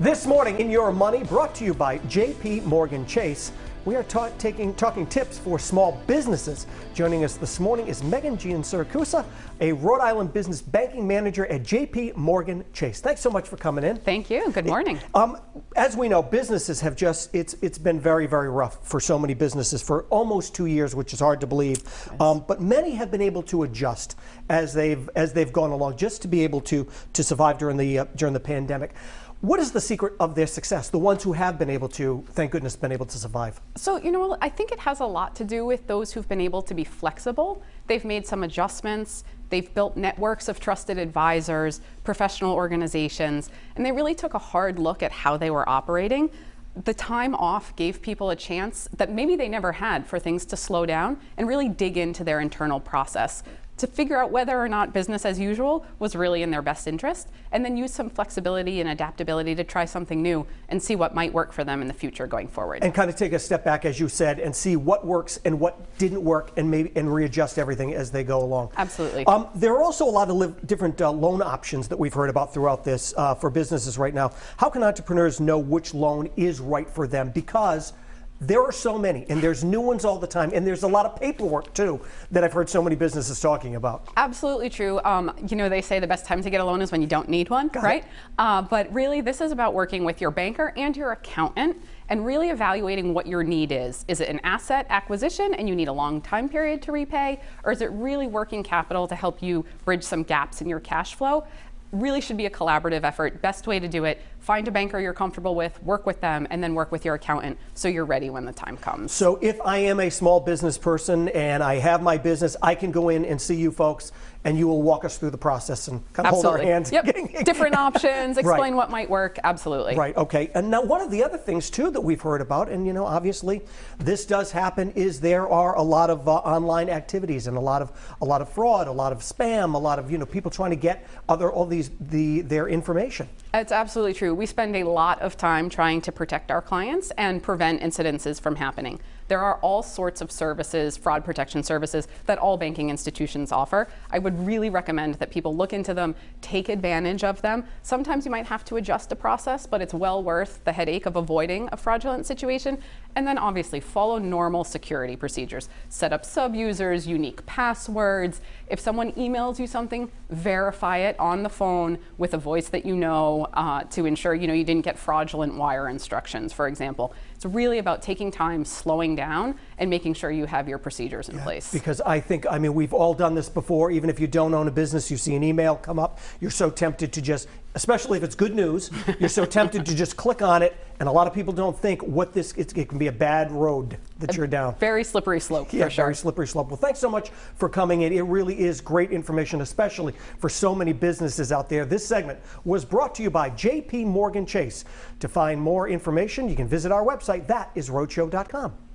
This morning in Your Money, brought to you by J.P. Morgan Chase, we are talking tips for small businesses. Joining us this morning is Megan Giansiracusa, a Rhode Island business banking manager at J.P. Morgan Chase. Thanks so much for coming in. Thank you. Good morning. As we know, businesses have it's been very, very rough for so many businesses for almost 2 years, which is hard to believe. Yes. But many have been able to adjust as they've gone along, just to be able to survive during the pandemic. What is the secret of their success? The ones who have been able to, thank goodness, been able to survive. So, I think it has a lot to do with those who've been able to be flexible. They've made some adjustments. They've built networks of trusted advisors, professional organizations, and they really took a hard look at how they were operating. The time off gave people a chance that maybe they never had for things to slow down and really dig into their internal process to figure out whether or not business as usual was really in their best interest, and then use some flexibility and adaptability to try something new and see what might work for them in the future going forward. And kind of take a step back, as you said, and see what works and what didn't work, and readjust everything as they go along. Absolutely. There are also a lot of different loan options that we've heard about throughout this for businesses right now. How can entrepreneurs know which loan is right for them? Because there are so many, and there's new ones all the time, and there's a lot of paperwork too that I've heard so many businesses talking about. Absolutely true. They say the best time to get a loan is when you don't need one, right? But really, this is about working with your banker and your accountant and really evaluating what your need is. Is it an asset acquisition and you need a long time period to repay, or is it really working capital to help you bridge some gaps in your cash flow? Really should be a collaborative effort. Best way to do it, find a banker you're comfortable with, work with them, and then work with your accountant so you're ready when the time comes. So if I am a small business person and I have my business, I can go in and see you folks, and you will walk us through the process and kind of hold our hands. Yep. Different options, explain what might work. Absolutely. Right. Okay. And now one of the other things too that we've heard about, and obviously this does happen, is there are a lot of online activities and a lot of fraud, a lot of spam, a lot of people trying to get their information. It's absolutely true. We spend a lot of time trying to protect our clients and prevent incidences from happening. There are all sorts of services, fraud protection services, that all banking institutions offer. I would really recommend that people look into them, take advantage of them. Sometimes you might have to adjust a process, but it's well worth the headache of avoiding a fraudulent situation. And then obviously follow normal security procedures. Set up sub-users, unique passwords. If someone emails you something, verify it on the phone with a voice that you know to ensure you didn't get fraudulent wire instructions, for example. It's really about taking time, slowing down, and making sure you have your procedures in place. Because we've all done this before. Even if you don't own a business, you see an email come up, you're so tempted to just, especially if it's good news, you're so tempted to just click on it. And a lot of people don't think it can be a bad road that you're down. Very slippery slope, yeah, for sure. Very slippery slope. Well, thanks so much for coming in. It really is great information, especially for so many businesses out there. This segment was brought to you by J.P. Morgan Chase. To find more information, you can visit our website. That is Rhodeshow.com.